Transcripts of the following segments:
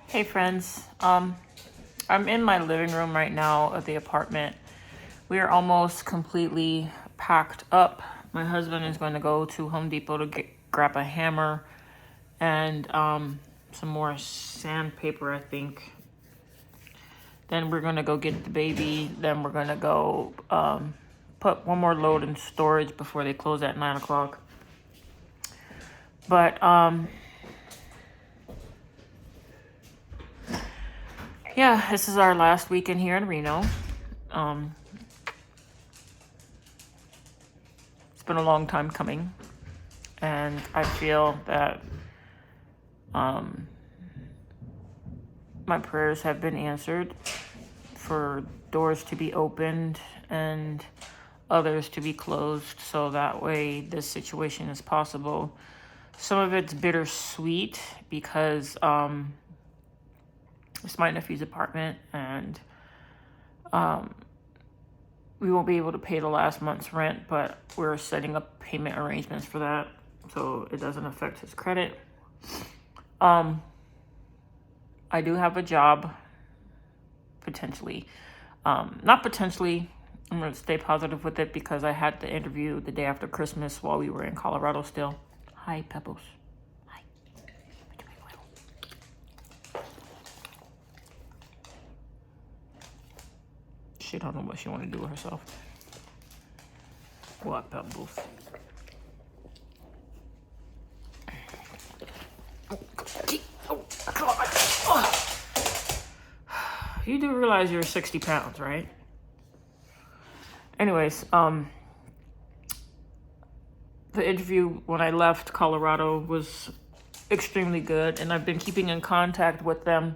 Hey friends, I'm in my living room right now of the apartment. We are almost completely packed up. My husband is going to go to Home Depot to grab a hammer and some more sandpaper, I think. Then we're going to go get the baby. Then we're going to go put one more load in storage before they close at 9 o'clock. But yeah, this is our last weekend here in Reno. It's been a long time coming, and I feel that my prayers have been answered for doors to be opened and others to be closed, so that way this situation is possible. Some of it's bittersweet because it's my nephew's apartment, and we won't be able to pay the last month's rent, but we're setting up payment arrangements for that so it doesn't affect his credit. I do have a job, potentially. Not potentially, I'm going to stay positive with it because I had the interview the day after Christmas while we were in Colorado still. Hi, Pebbles. Hi. She don't know what she want to do with herself. What, Pebbles? Oh, God. Oh. You do realize you're 60 pounds, right? Anyways, the interview when I left Colorado was extremely good, and I've been keeping in contact with them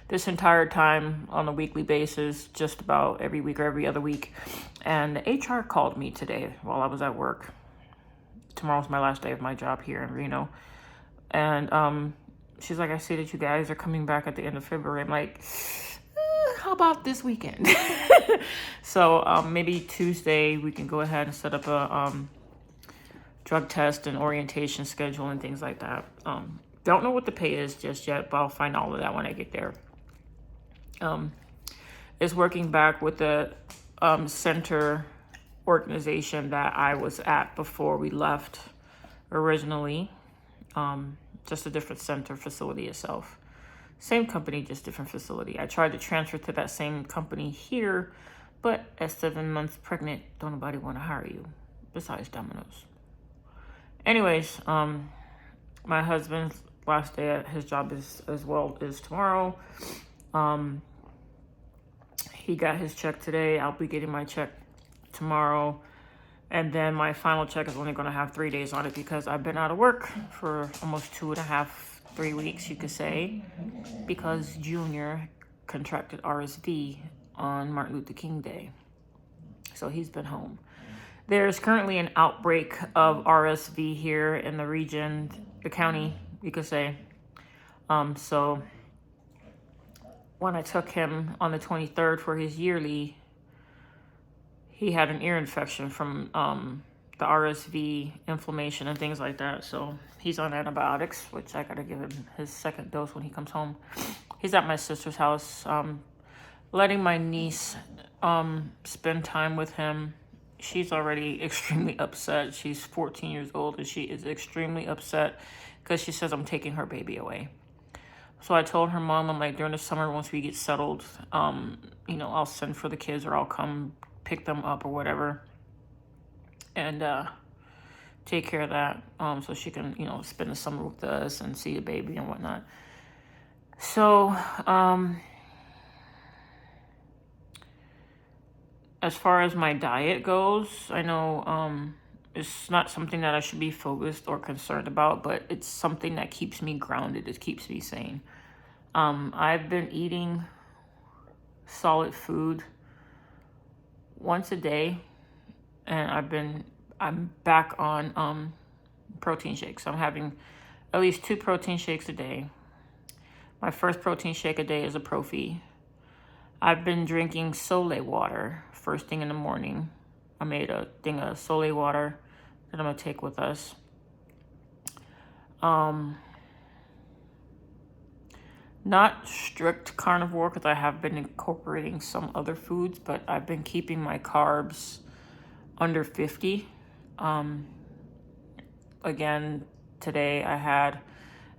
this entire time on a weekly basis, just about every week or every other week. And the HR called me today while I was at work. Tomorrow's my last day of my job here in Reno. And she's like, I see that you guys are coming back at the end of February. I'm like, how about this weekend? So maybe Tuesday we can go ahead and set up a drug test and orientation schedule and things like that. Don't know what the pay is just yet, but I'll find all of that when I get there. It's working back with the center organization that I was at before we left originally. Just a different center facility itself. Same company, just different facility. I tried to transfer to that same company here, but at 7 months pregnant, don't nobody want to hire you, besides Domino's. Anyways, my husband's last day at his job is tomorrow. He got his check today. I'll be getting my check tomorrow. And then my final check is only going to have 3 days on it because I've been out of work for almost 2.5, 3 weeks, you could say, because Junior contracted RSV on Martin Luther King Day. So he's been home. There's currently an outbreak of RSV here in the region, the county, you could say. So when I took him on the 23rd for his yearly, he had an ear infection from the RSV inflammation and things like that. So he's on antibiotics, which I got to give him his second dose when he comes home. He's at my sister's house, letting my niece spend time with him. She's already extremely upset. She's 14 years old, and she is extremely upset because she says I'm taking her baby away. So I told her mom, I'm like, during the summer, once we get settled, I'll send for the kids or I'll come pick them up or whatever and take care of that so she can, spend the summer with us and see the baby and whatnot. So as far as my diet goes, I know it's not something that I should be focused or concerned about, but it's something that keeps me grounded. It keeps me sane. I've been eating solid food once a day, and I'm back on protein shakes. I'm having at least 2 protein shakes a day. My first protein shake a day is a Profi. I've been drinking Sole water first thing in the morning. I made a thing of Sole water that I'm gonna take with us. Not strict carnivore because I have been incorporating some other foods, but I've been keeping my carbs under 50. Again, today I had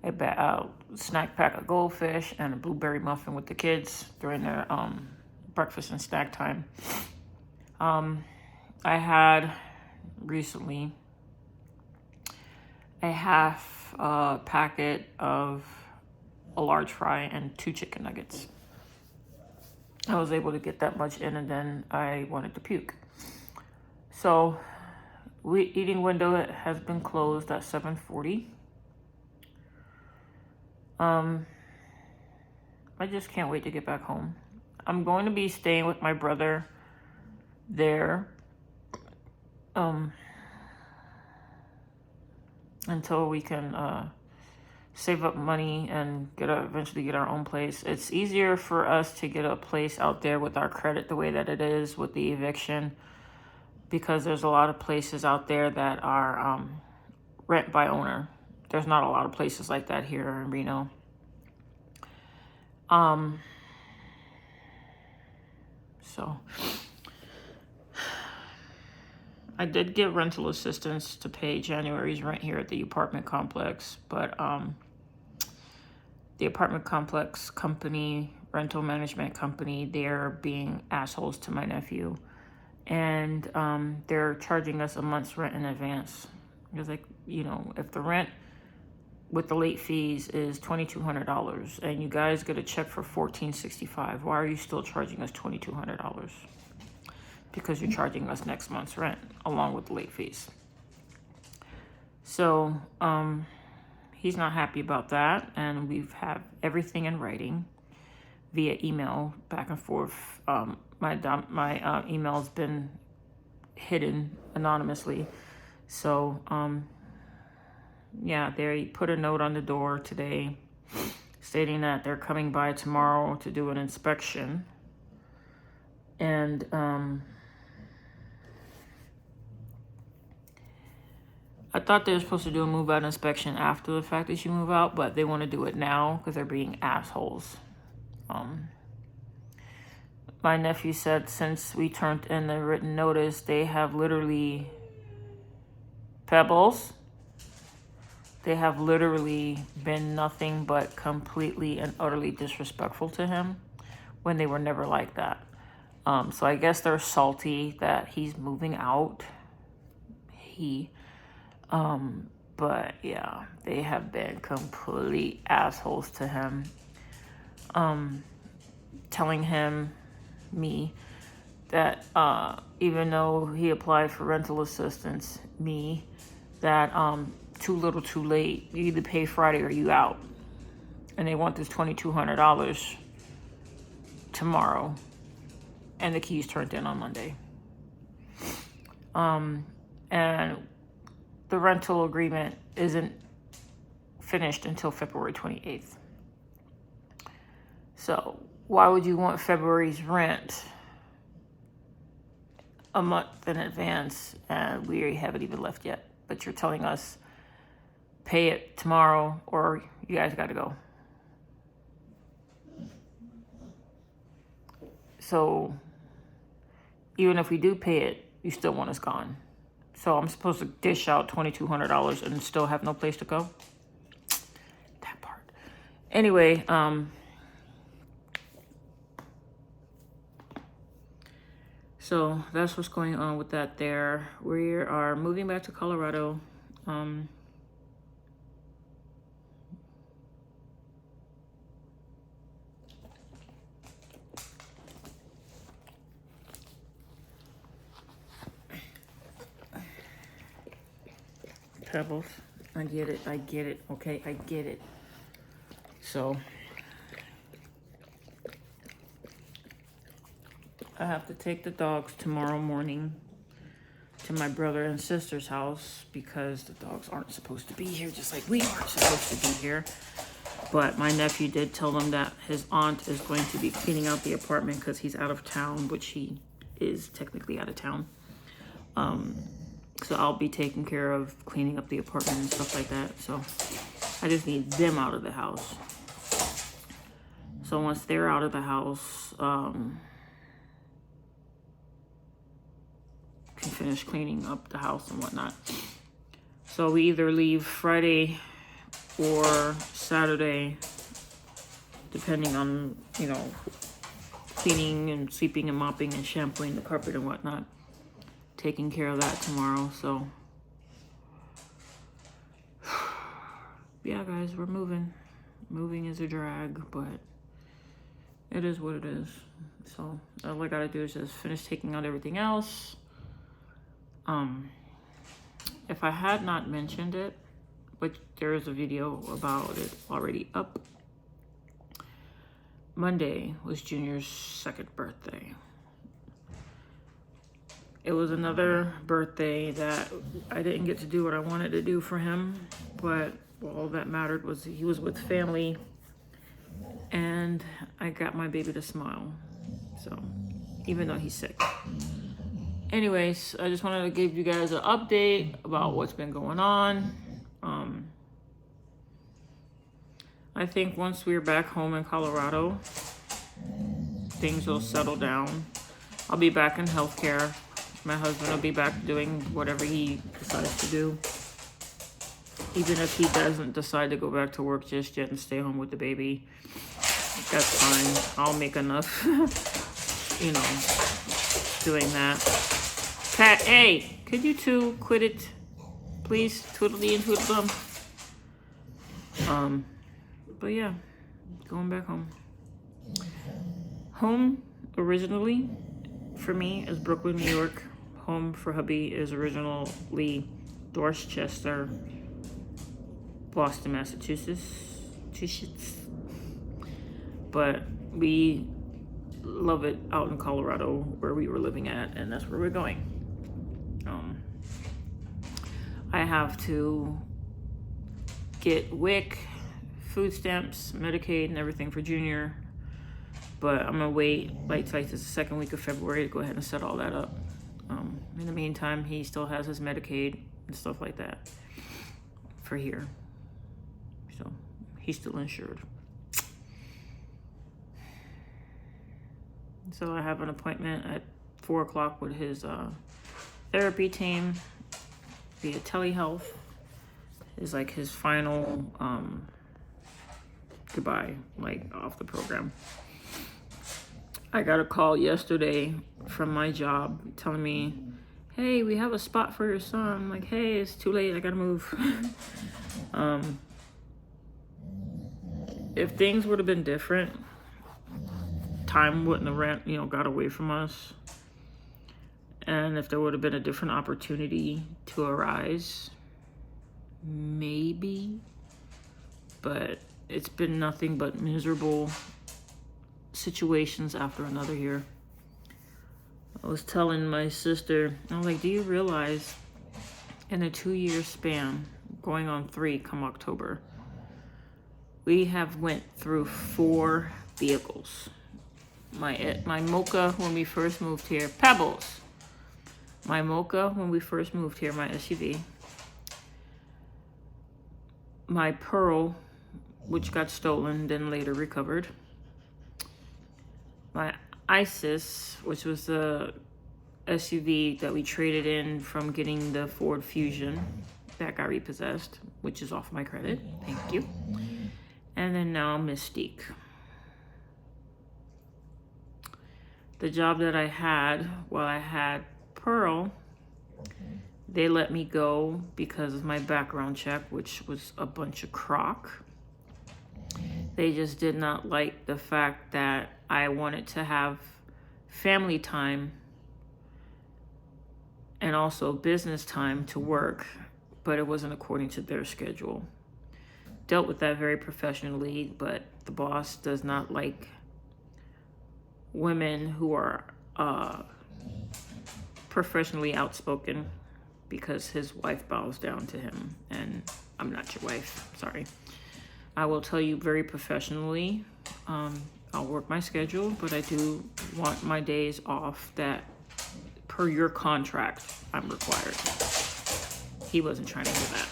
a snack pack of goldfish and a blueberry muffin with the kids during their breakfast and snack time. I had recently a half packet of a large fry and 2 chicken nuggets. I was able to get that much in, and then I wanted to puke. So eating window has been closed at 7:40. I just can't wait to get back home. I'm going to be staying with my brother there until we can save up money and eventually get our own place. It's easier for us to get a place out there with our credit the way that it is with the eviction, because there's a lot of places out there that are rent by owner. There's not a lot of places like that here in Reno. So I did get rental assistance to pay January's rent here at the apartment complex, but the apartment complex company, rental management company, they're being assholes to my nephew. And they're charging us a month's rent in advance. It's like, if the rent with the late fees is $2,200 and you guys get a check for $1,465, why are you still charging us $2,200? Because you're charging us next month's rent along with the late fees. So he's not happy about that, and we've had everything in writing via email back and forth. My email's been hidden anonymously. So yeah, they put a note on the door today stating that they're coming by tomorrow to do an inspection. And I thought they were supposed to do a move-out inspection after the fact that you move out, but they want to do it now because they're being assholes. My nephew said since we turned in the written notice, they have literally... Pebbles, they have literally been nothing but completely and utterly disrespectful to him when they were never like that. So I guess they're salty that he's moving out. But yeah, they have been complete assholes to him. Telling me, that even though he applied for rental assistance, that too little too late, you either pay Friday or you out. And they want this $2,200 tomorrow, and the keys turned in on Monday. And the rental agreement isn't finished until February 28th. So why would you want February's rent a month in advance and we haven't even left yet? But you're telling us pay it tomorrow or you guys got to go. So even if we do pay it, you still want us gone. So I'm supposed to dish out $2,200 and still have no place to go? That part. Anyway, so that's what's going on with that there. We are moving back to Colorado. Pebbles, I get it, okay, I get it. So I have to take the dogs tomorrow morning to my brother and sister's house because the dogs aren't supposed to be here, just like we aren't supposed to be here. But my nephew did tell them that his aunt is going to be cleaning out the apartment because he's out of town, which he is technically out of town. So I'll be taking care of cleaning up the apartment and stuff like that. So I just need them out of the house. So once they're out of the house, can finish cleaning up the house and whatnot. So we either leave Friday or Saturday, depending on, you know, cleaning and sweeping and mopping and shampooing the carpet and whatnot. Taking care of that tomorrow, so. Yeah, guys, we're moving. Moving is a drag, but it is what it is. So all I gotta do is just finish taking out everything else. If I had not mentioned it, but there is a video about it already up. Monday was Junior's 2nd birthday. It was another birthday that I didn't get to do what I wanted to do for him, but all that mattered was he was with family and I got my baby to smile. So, even though he's sick. Anyways, I just wanted to give you guys an update about what's been going on. I think once we're back home in Colorado, things will settle down. I'll be back in healthcare. My husband will be back doing whatever he decides to do. Even if he doesn't decide to go back to work just yet and stay home with the baby, that's fine. I'll make enough, you know, doing that. Cat, hey, could you two quit it? Please, twiddly and twiddledum. But yeah, going back home. Home, originally, for me, is Brooklyn, New York. Home for hubby is originally Dorchester, Boston, Massachusetts. But we love it out in Colorado where we were living at, and that's where we're going. I have to get WIC, food stamps, Medicaid, and everything for Junior. But I'm gonna wait like the 2nd week of February to go ahead and set all that up. In the meantime, he still has his Medicaid and stuff like that for here. So he's still insured. So I have an appointment at 4 o'clock with his therapy team via telehealth. Is like his final goodbye, like off the program. I got a call yesterday from my job telling me, hey, we have a spot for your son. I'm like, hey, it's too late, I gotta move. If things would have been different, time wouldn't have got away from us. And if there would have been a different opportunity to arise, maybe. But it's been nothing but miserable situations after another here. I was telling my sister, I was like, do you realize in a 2-year span, going on 3 come October, we have went through 4 vehicles. My Mocha when we first moved here, Pebbles. My Mocha when we first moved here, my SUV. My Pearl, which got stolen, then later recovered. My Isis, which was the SUV that we traded in from getting the Ford Fusion that got repossessed, which is off my credit. Thank you. And then now Mystique. The job that I had while I had Pearl, they let me go because of my background check, which was a bunch of crock. They just did not like the fact that I wanted to have family time and also business time to work, but it wasn't according to their schedule. Dealt with that very professionally, but the boss does not like women who are professionally outspoken because his wife bows down to him, and I'm not your wife, sorry. I will tell you very professionally, I'll work my schedule, but I do want my days off that per your contract I'm required. He wasn't trying to hear that.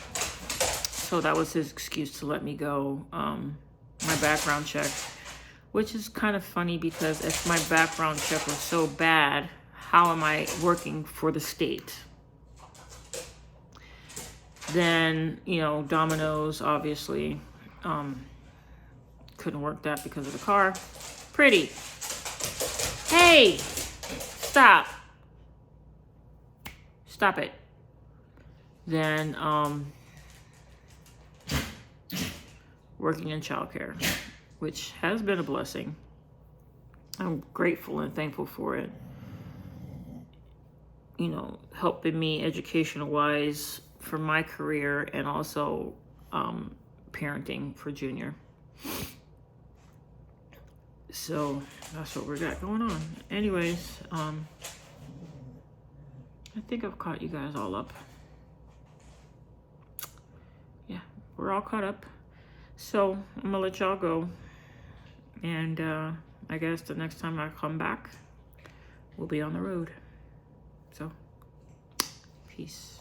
So that was his excuse to let me go. My background check which is kind of funny because if my background check was so bad, how am I working for the state? Then, you know, Domino's, obviously, couldn't work that because of the car. Pretty. Hey, stop. Stop it. Then, working in childcare, which has been a blessing. I'm grateful and thankful for it. You know, helping me educational-wise for my career, and also parenting for Junior. So that's what we got going on. Anyways, I think I've caught you guys all up. Yeah, we're all caught up. So I'm gonna let y'all go. And I guess the next time I come back, we'll be on the road. So, peace.